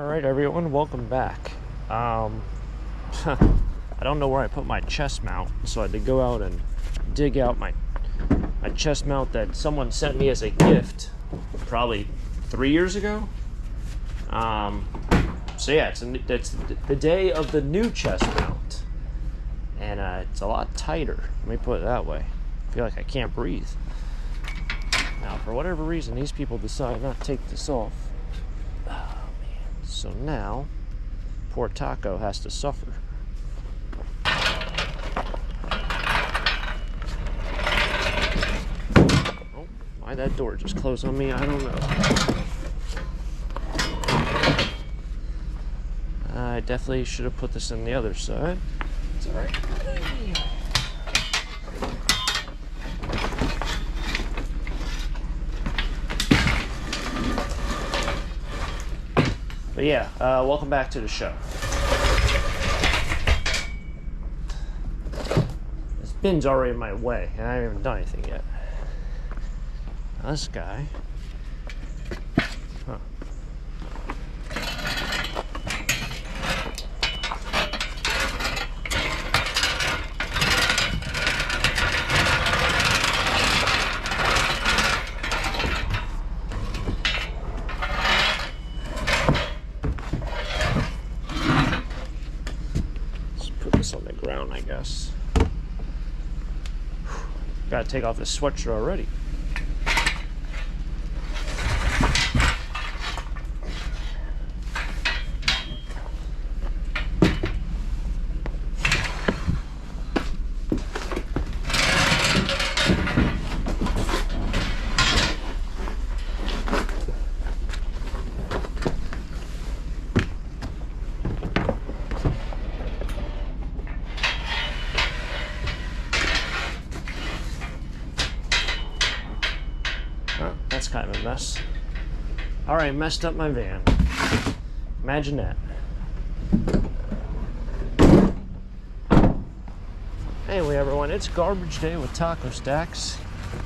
Alright everyone, welcome back. I don't know where I put my chest mount, so I had to go out and dig out my chest mount that someone sent me as a gift probably 3 years ago. So yeah, it's the day of the new chest mount, and it's a lot tighter, let me put it that way. I feel like I can't breathe. Now, for whatever reason, these people decide not to take this off. So now, poor Taco has to suffer. Oh, why that door just closed on me, I don't know. I definitely should have put this on the other side. It's all right. But yeah, welcome back to the show. This bin's already in my way, and I haven't even done anything yet. Now this guy. Huh. On the ground, I guess. Gotta take off this sweatshirt already. That's kind of a mess. Alright, messed up my van. Imagine that. Anyway, everyone, it's garbage day with taco stacks.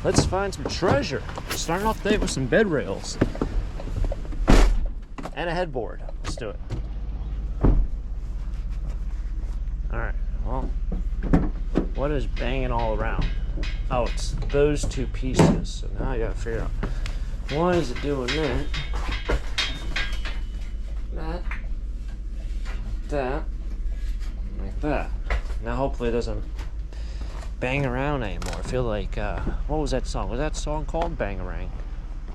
Let's find some treasure. Starting off the day with some bed rails. And a headboard. Let's do it. Alright, well, what is banging all around? Oh, it's those two pieces. So now I gotta figure out why is it doing that, like that. Now hopefully it doesn't bang around anymore. I feel like, what was that song? Was that song called Bangarang?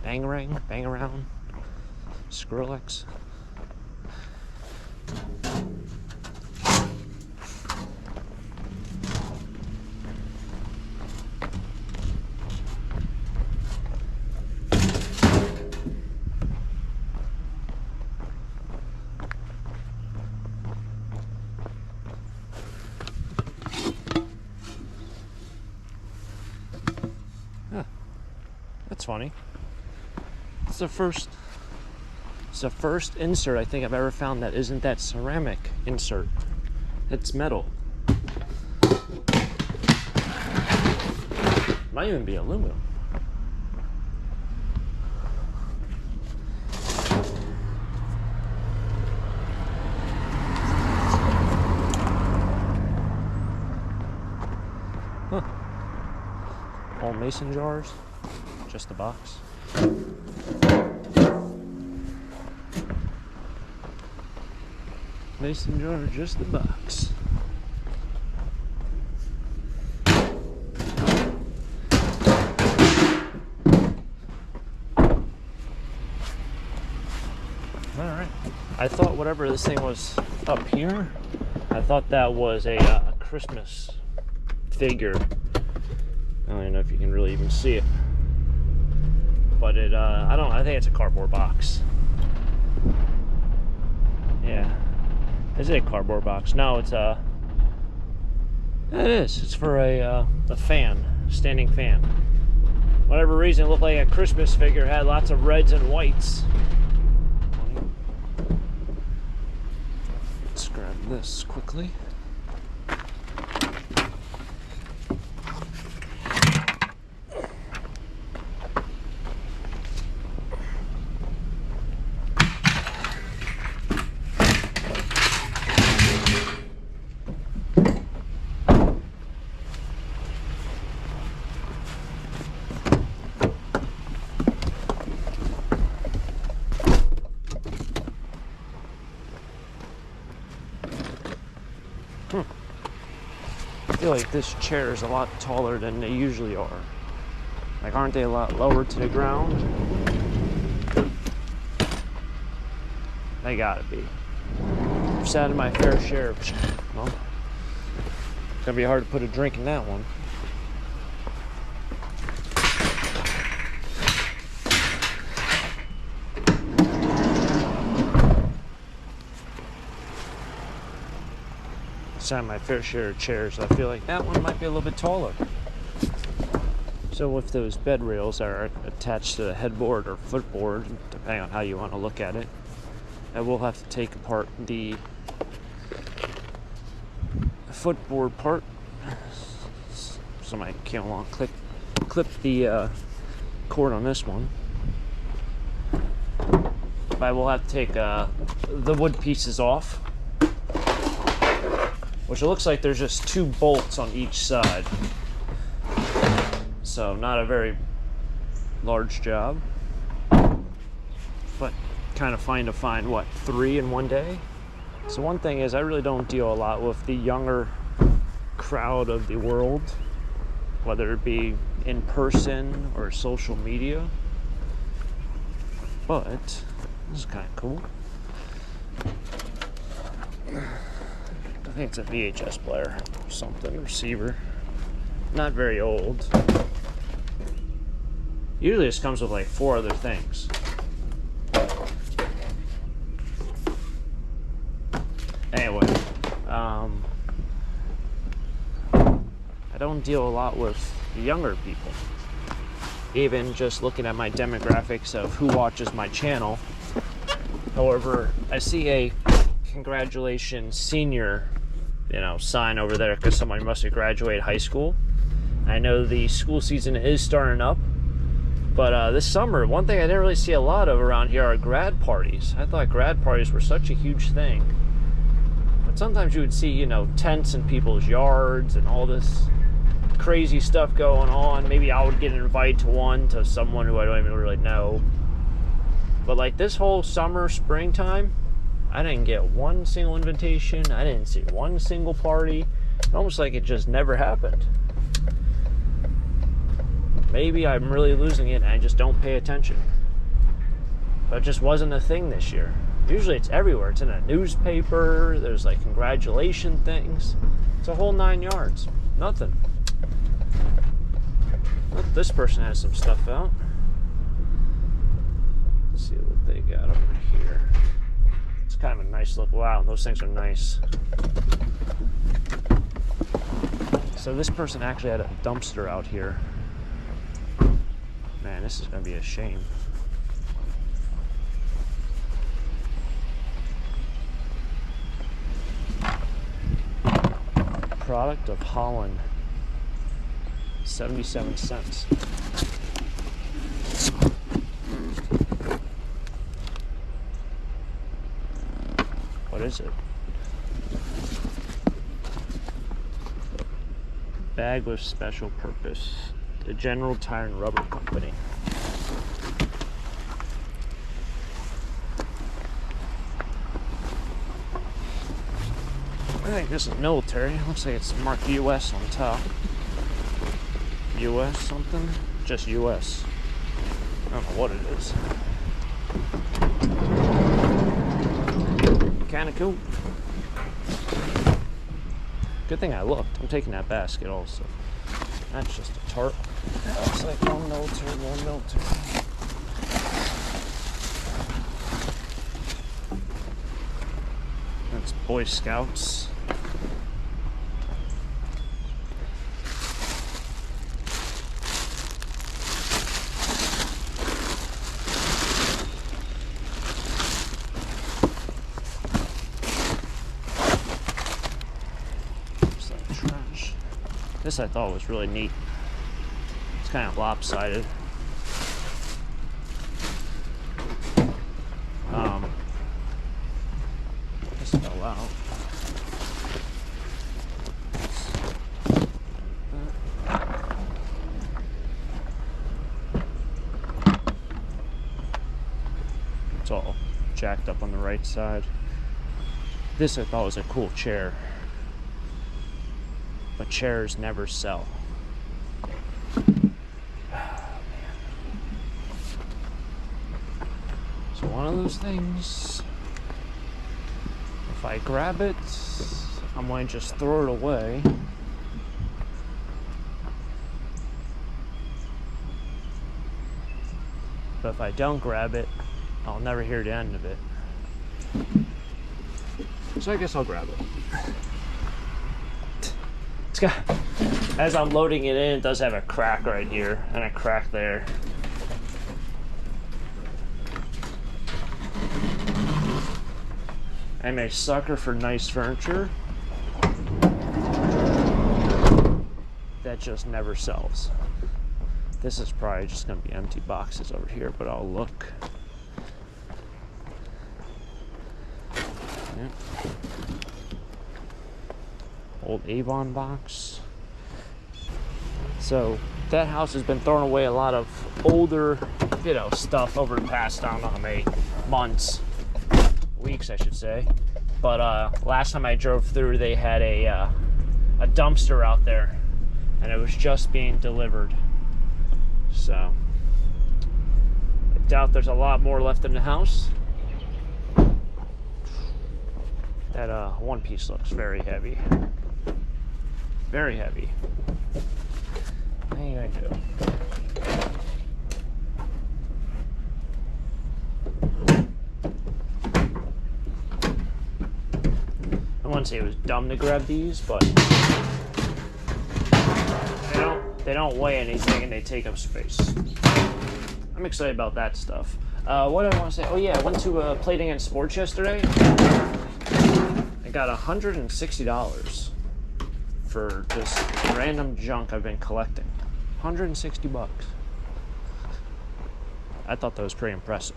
Bangarang? Bang around? Skrillex? That's funny. It's the first insert I think I've ever found that isn't that ceramic insert. It's metal. Might even be aluminum. Huh. All mason jars. Just the box. Mason jar, just the box. Alright. I thought whatever this thing was up here, I thought that was a Christmas figure. I don't even know if you can really even see it. But it, I think it's a cardboard box. Yeah. Is it a cardboard box? No, it's it is. It's for a fan, standing fan. Whatever reason, it looked like a Christmas figure, had lots of reds and whites. Let's grab this quickly. feel like this chair is a lot taller than they usually are. Like, aren't they a lot lower to the ground? They gotta be. I've sat in my fair share of, well, it's gonna be hard to put a drink in that one. Sat in my fair share of chairs. I feel like that one might be a little bit taller. So with those bed rails that are attached to the headboard or footboard, depending on how you want to look at it, I will have to take apart the footboard part. Somebody came along, clip the cord on this one. But I will have to take the wood pieces off, which it looks like there's just 2 bolts on each side. So not a very large job, but kind of fine to find, what, 3 in one day? So one thing is, I really don't deal a lot with the younger crowd of the world, whether it be in person or social media. But this is kind of cool. I think it's a VHS player or something, receiver. Not very old. Usually this comes with like 4 other things. Anyway, I don't deal a lot with younger people. Even just looking at my demographics of who watches my channel. However, I see a congratulations senior, sign over there because somebody must have graduated high school. I know the school season is starting up, but this summer, one thing I didn't really see a lot of around here are grad parties. I thought grad parties were such a huge thing. But sometimes you would see, tents in people's yards and all this crazy stuff going on. Maybe I would get invited to one to someone who I don't even really know. But like this whole summer, springtime, I didn't get one single invitation. I didn't see one single party. Almost like it just never happened. Maybe I'm really losing it and I just don't pay attention. But it just wasn't a thing this year. Usually it's everywhere. It's in a newspaper. There's like congratulation things. It's a whole 9 yards. Nothing. Well, this person has some stuff out. Let's see what they got over here. It's kind of a nice look. Wow, those things are nice. So this person actually had a dumpster out here. Man, this is going to be a shame. Product of Holland. 77 cents. What is it? Bag with special purpose. The General Tire and Rubber Company. I think this is military. Looks like it's marked US on top. US something? Just US. I don't know what it is. Kinda cool. Good thing I looked. I'm taking that basket also. That's just a tarp. Looks like one military, one military. That's Boy Scouts. This I thought was really neat. It's kind of lopsided. This fell out. It's all jacked up on the right side. This I thought was a cool chair. but chairs never sell. So one of those things, if I grab it, I might just throw it away. But if I don't grab it, I'll never hear the end of it. So I guess I'll grab it. It's got, as I'm loading it in, it does have a crack right here and a crack there. I'm a sucker for nice furniture that just never sells. This is probably just going to be empty boxes over here, but I'll look. Yeah. Old Avon box. So that house has been throwing away a lot of older, stuff over the past, I don't know, months, weeks, I should say. But last time I drove through, they had a dumpster out there, and it was just being delivered. So I doubt there's a lot more left in the house. That one piece looks very heavy. Very heavy. What are you gonna do? I wouldn't say it was dumb to grab these, but they don't weigh anything and they take up space. I'm excited about that stuff. What did I want to say? Oh yeah, I went to Played Against Sports yesterday. I got $160 for just random junk I've been collecting. 160 bucks. I thought that was pretty impressive.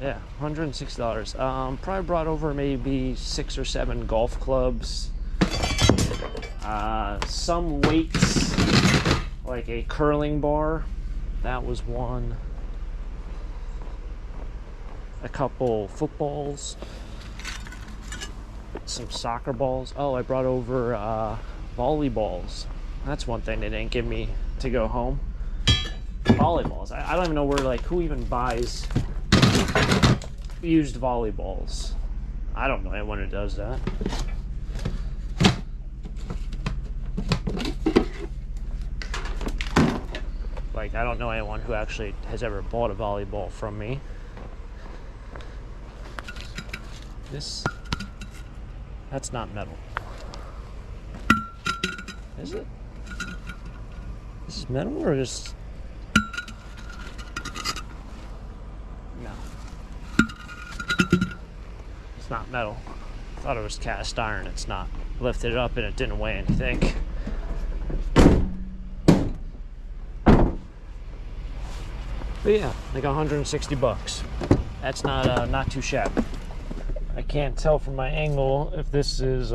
Yeah, $160. Probably brought over maybe 6 or 7 golf clubs. Some weights, like a curling bar. That was one. A couple footballs. Some soccer balls. Oh, I brought over volleyballs. That's one thing they didn't give me to go home. Volleyballs. I don't even know where, who even buys used volleyballs. I don't know anyone who does that. I don't know anyone who actually has ever bought a volleyball from me. That's not metal. Is it? This is metal or just... No. It's not metal. I thought it was cast iron. It's not. Lifted it up and it didn't weigh anything. But yeah, like 160 bucks. That's not too shabby. I can't tell from my angle if this is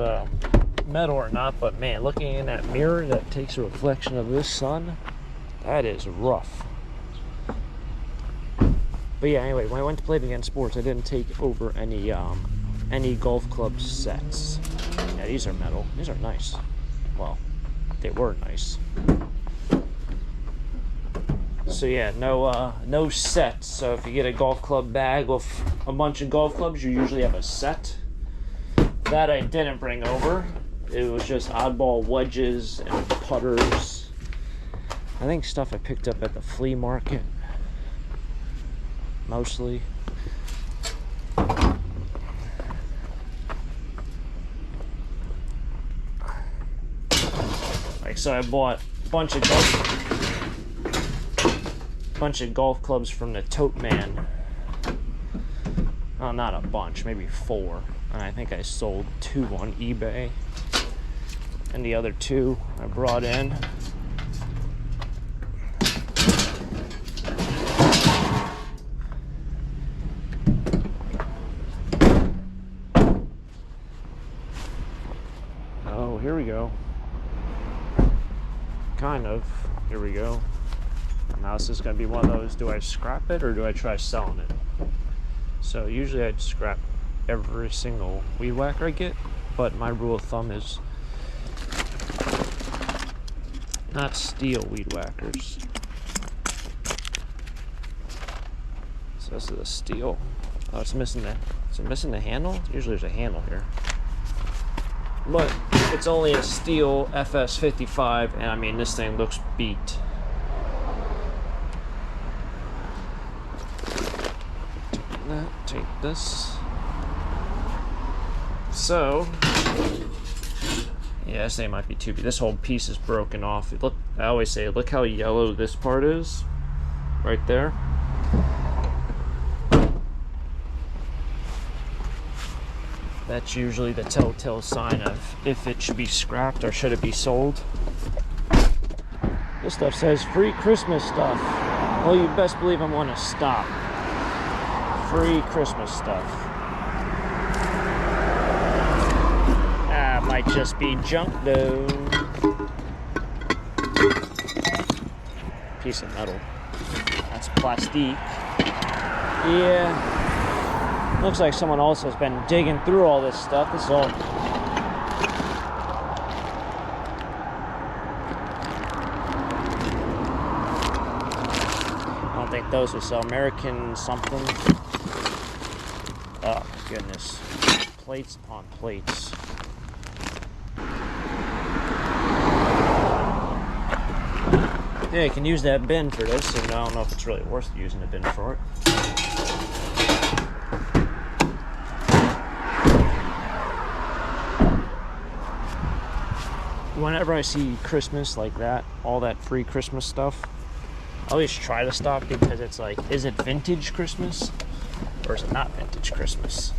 metal or not, but man, looking in that mirror that takes a reflection of this sun, that is rough. But yeah, anyway, when I went to Play Against Sports, I didn't take over any golf club sets. Yeah, these are metal. These are nice. Well, they were nice. So yeah, no sets. So if you get a golf club bag with a bunch of golf clubs, you usually have a set. That I didn't bring over. It was just oddball wedges and putters. I think stuff I picked up at the flea market. Mostly. So I bought a bunch of golf clubs from the Tote Man. Oh, not a bunch, maybe 4. And I think I sold 2 on eBay. And the other 2 I brought in. Oh, here we go. Kind of. Here we go. Now this is going to be one of those, do I scrap it or do I try selling it? So usually I'd scrap every single weed whacker I get, but my rule of thumb is not steal weed whackers. So this is a steel. Oh, it's missing the, is it missing the handle? Usually there's a handle here. But it's only a steel FS55, and I mean, this thing looks beat. Take that, take this. So, yeah, this thing might be too big. This whole piece is broken off. Look, I always say, look how yellow this part is, right there. That's usually the telltale sign of if it should be scrapped or should it be sold. This stuff says free Christmas stuff. Well, you best believe I'm gonna stop. Free Christmas stuff. Ah, might just be junk though. Piece of metal. That's plastique. Yeah. Looks like someone else has been digging through all this stuff. This is all... I don't think those would sell. American something. Oh my goodness. Plates upon plates. Yeah, you can use that bin for this, and I don't know if it's really worth using a bin for it. Whenever I see Christmas like that, all that free Christmas stuff, I always try to stop because it's like, is it vintage Christmas or is it not vintage Christmas?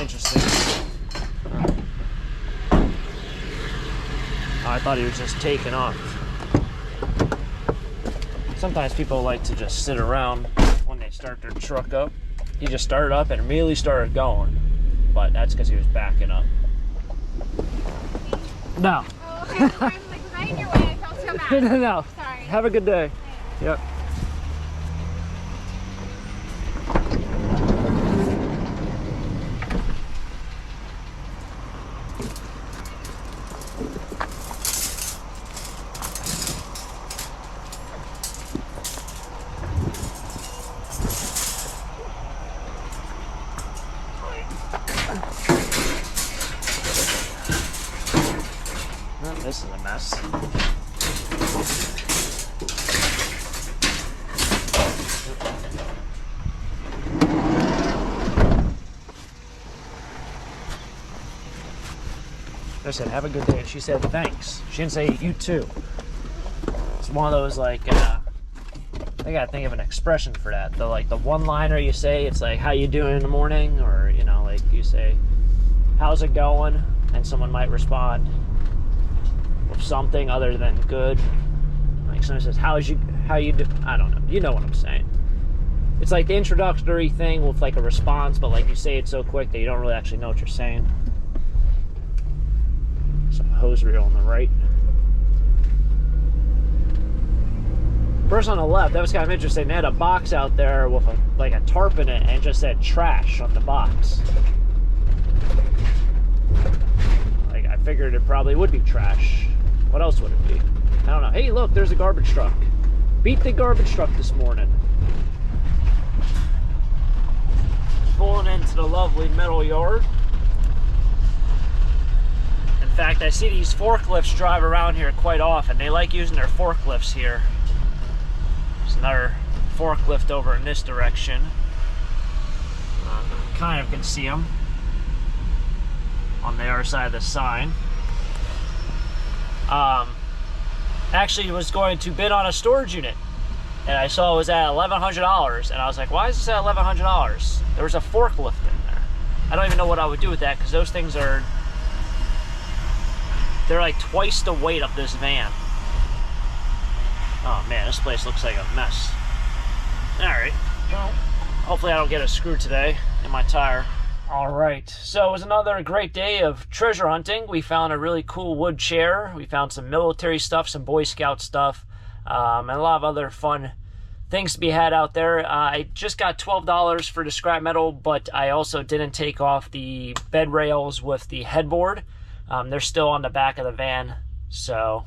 Interesting. I thought he was just taking off. Sometimes people like to just sit around when they start their truck up. He just started up and immediately started going, but that's because he was backing up. No. Oh, okay. I was like right in your way. I felt so bad. No. Sorry. Have a good day. Yep. This is a mess. I said, have a good day. And she said, thanks. She didn't say, you too. It's one of those, like, I gotta think of an expression for that. The, like, the one-liner you say, it's like, how you doing in the morning? Or, you know, like, you say, how's it going? And someone might respond with something other than good. Like, someone says, how you do? I don't know. You know what I'm saying. It's like the introductory thing with, like, a response, but, like, you say it so quick that you don't really actually know what you're saying. Some hose reel on the right. First on the left, that was kind of interesting. They had a box out there with like a tarp in it, and it just said trash on the box. Like, I figured it probably would be trash. What else would it be? I don't know. Hey, look, there's a garbage truck. Beat the garbage truck this morning. Pulling into the lovely metal yard. In fact, I see these forklifts drive around here quite often. They like using their forklifts here. There's another forklift over in this direction. Kind of can see them on the other side of the sign. Actually was going to bid on a storage unit, and I saw it was at $1,100, and I was like, why is this at $1,100? There was a forklift in there. I don't even know what I would do with that, because those things are They're like twice the weight of this van. Oh man, this place looks like a mess. Alright, well, hopefully I don't get a screw today in my tire. Alright, so it was another great day of treasure hunting. We found a really cool wood chair. We found some military stuff, some Boy Scout stuff, and a lot of other fun things to be had out there. I just got $12 for the scrap metal, but I also didn't take off the bed rails with the headboard. They're still on the back of the van, so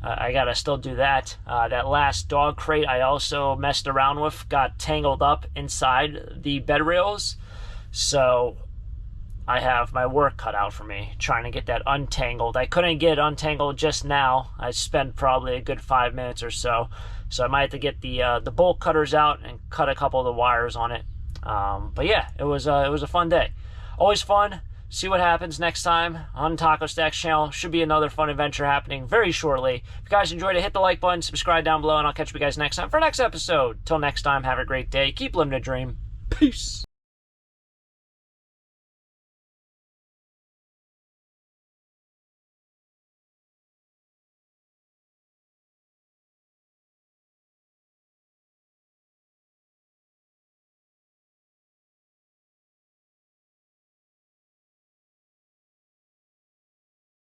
I gotta still do that. That last dog crate I also messed around with, got tangled up inside the bed rails, so I have my work cut out for me trying to get that untangled. I couldn't get it untangled just now. I spent probably a good 5 minutes or so, so I might have to get the bolt cutters out and cut a couple of the wires on it. But yeah, it was a fun day. Always fun. See what happens next time on Taco Stack's channel. Should be another fun adventure happening very shortly. If you guys enjoyed it, hit the like button, subscribe down below, and I'll catch you guys next time for the next episode. Till next time, have a great day. Keep living a dream. Peace.